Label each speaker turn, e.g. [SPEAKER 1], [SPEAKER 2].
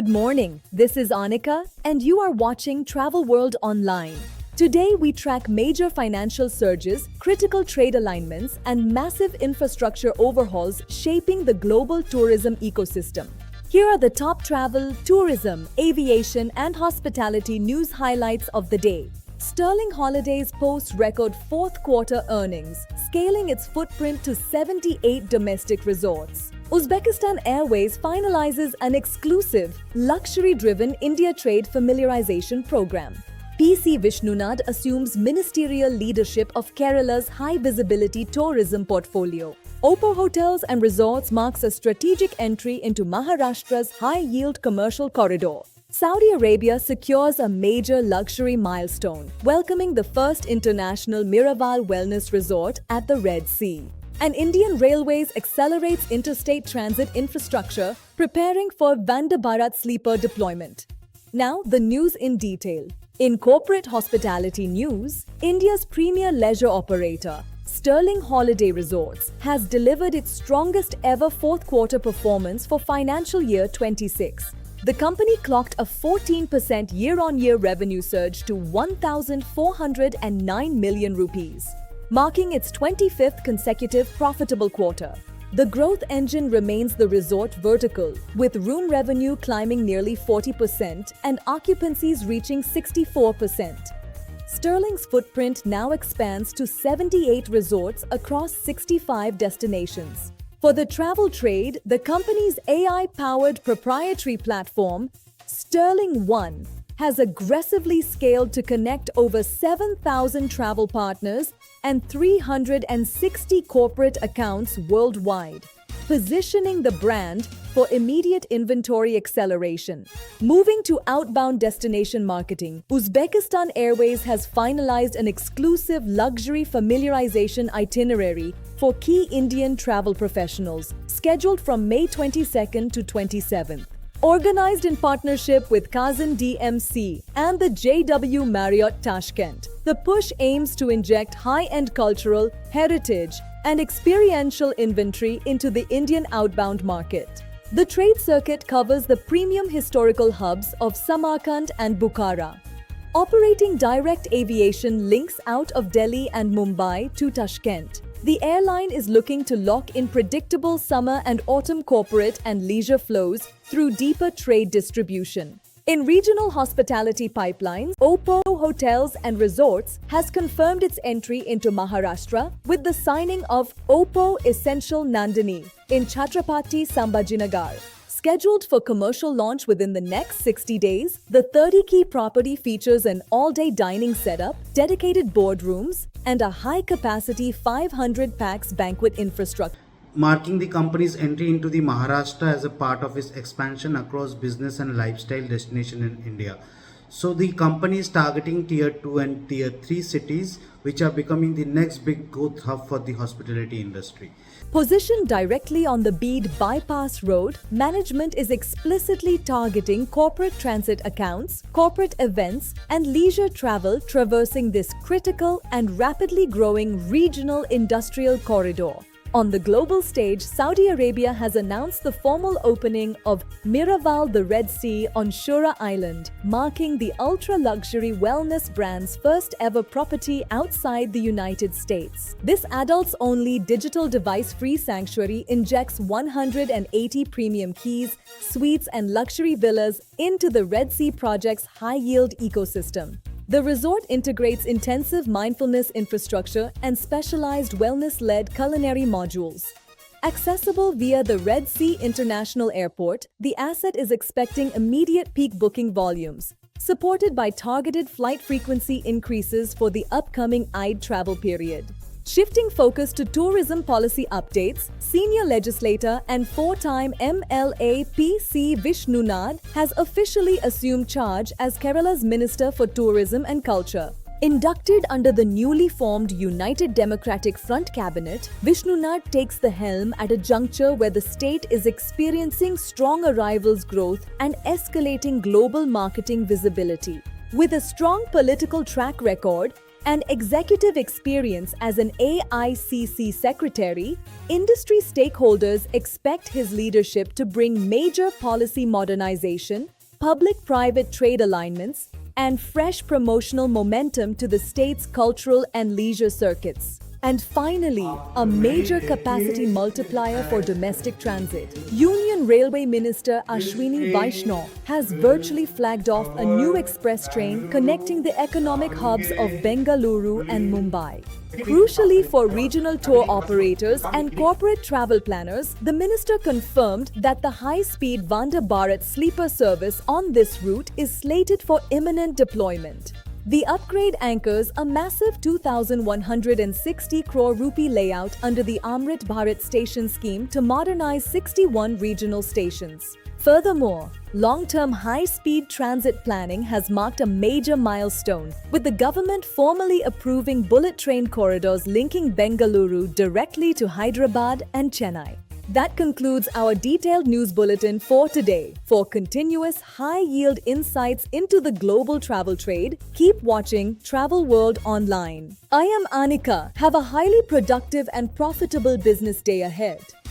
[SPEAKER 1] Good morning, this is Anika, and you are watching Travel World Online. Today we track major financial surges, critical trade alignments, and massive infrastructure overhauls shaping the global tourism ecosystem. Here are the top travel, tourism, aviation, and hospitality news highlights of the day. Sterling Holidays posts record fourth quarter earnings, scaling its footprint to 78 domestic resorts. Uzbekistan Airways finalizes an exclusive, luxury-driven India trade familiarization program. PC Vishnunad assumes ministerial leadership of Kerala's high-visibility tourism portfolio. Oppo Hotels and Resorts marks a strategic entry into Maharashtra's high-yield commercial corridor. Saudi Arabia secures a major luxury milestone, welcoming the first international Miraval Wellness Resort at the Red Sea. And Indian Railways accelerates interstate transit infrastructure, preparing for Vande Bharat sleeper deployment. Now, the news in detail. In corporate hospitality news, India's premier leisure operator, Sterling Holiday Resorts, has delivered its strongest ever fourth quarter performance for financial year 26. The company clocked a 14% year-on-year revenue surge to 1,409 million rupees, marking its 25th consecutive profitable quarter. The growth engine remains the resort vertical, with room revenue climbing nearly 40% and occupancies reaching 64%. Sterling's footprint now expands to 78 resorts across 65 destinations. For the travel trade, the company's AI-powered proprietary platform, Sterling One, has aggressively scaled to connect over 7,000 travel partners and 360 corporate accounts worldwide, positioning the brand for immediate inventory acceleration. Moving to outbound destination marketing, Uzbekistan Airways has finalized an exclusive luxury familiarization itinerary for key Indian travel professionals, scheduled from May 22nd to 27th. Organized in partnership with Kazan DMC and the JW Marriott Tashkent, the push aims to inject high-end cultural, heritage, and experiential inventory into the Indian outbound market. The trade circuit covers the premium historical hubs of Samarkand and Bukhara. Operating direct aviation links out of Delhi and Mumbai to Tashkent. The airline is looking to lock in predictable summer and autumn corporate and leisure flows through deeper trade distribution. In regional hospitality pipelines, Oppo Hotels and Resorts has confirmed its entry into Maharashtra with the signing of Oppo Essential Nandini in Chhatrapati Sambhajinagar. Scheduled for commercial launch within the next 60 days, the 30-key property features an all-day dining setup, dedicated boardrooms, and a high-capacity 500 pax banquet infrastructure,
[SPEAKER 2] marking the company's entry into the Maharashtra as a part of its expansion across business and lifestyle destination in India. So the company is targeting tier 2 and tier 3 cities, which are becoming the next big growth hub for the hospitality industry.
[SPEAKER 1] Positioned directly on the Bede Bypass Road, management is explicitly targeting corporate transit accounts, corporate events, and leisure travel traversing this critical and rapidly growing regional industrial corridor. On the global stage, Saudi Arabia has announced the formal opening of Miraval the Red Sea on Shura Island, marking the ultra-luxury wellness brand's first ever property outside the United States. This adults-only digital device-free sanctuary injects 180 premium keys, suites and luxury villas into the Red Sea project's high-yield ecosystem. The resort integrates intensive mindfulness infrastructure and specialized wellness-led culinary modules. Accessible via the Red Sea International Airport, the asset is expecting immediate peak booking volumes, supported by targeted flight frequency increases for the upcoming Eid travel period. Shifting focus to tourism policy updates, senior legislator and four-time MLA PC Vishnunad has officially assumed charge as Kerala's Minister for Tourism and Culture. Inducted under the newly formed United Democratic Front cabinet, Vishnunad takes the helm at a juncture where the state is experiencing strong arrivals growth and escalating global marketing visibility. With a strong political track record, and executive experience as an AICC secretary, industry stakeholders expect his leadership to bring major policy modernization, public-private trade alignments, and fresh promotional momentum to the state's cultural and leisure circuits. And finally, a major capacity multiplier for domestic transit. Union Railway Minister Ashwini Vaishnaw has virtually flagged off a new express train connecting the economic hubs of Bengaluru and Mumbai. Crucially for regional tour operators and corporate travel planners, the minister confirmed that the high-speed Vande Bharat sleeper service on this route is slated for imminent deployment. The upgrade anchors a massive 2,160 crore rupee layout under the Amrit Bharat station scheme to modernize 61 regional stations. Furthermore, long-term high-speed transit planning has marked a major milestone, with the government formally approving bullet train corridors linking Bengaluru directly to Hyderabad and Chennai. That concludes our detailed news bulletin for today. For continuous high-yield insights into the global travel trade, keep watching Travel World Online. I am Anika. Have a highly productive and profitable business day ahead.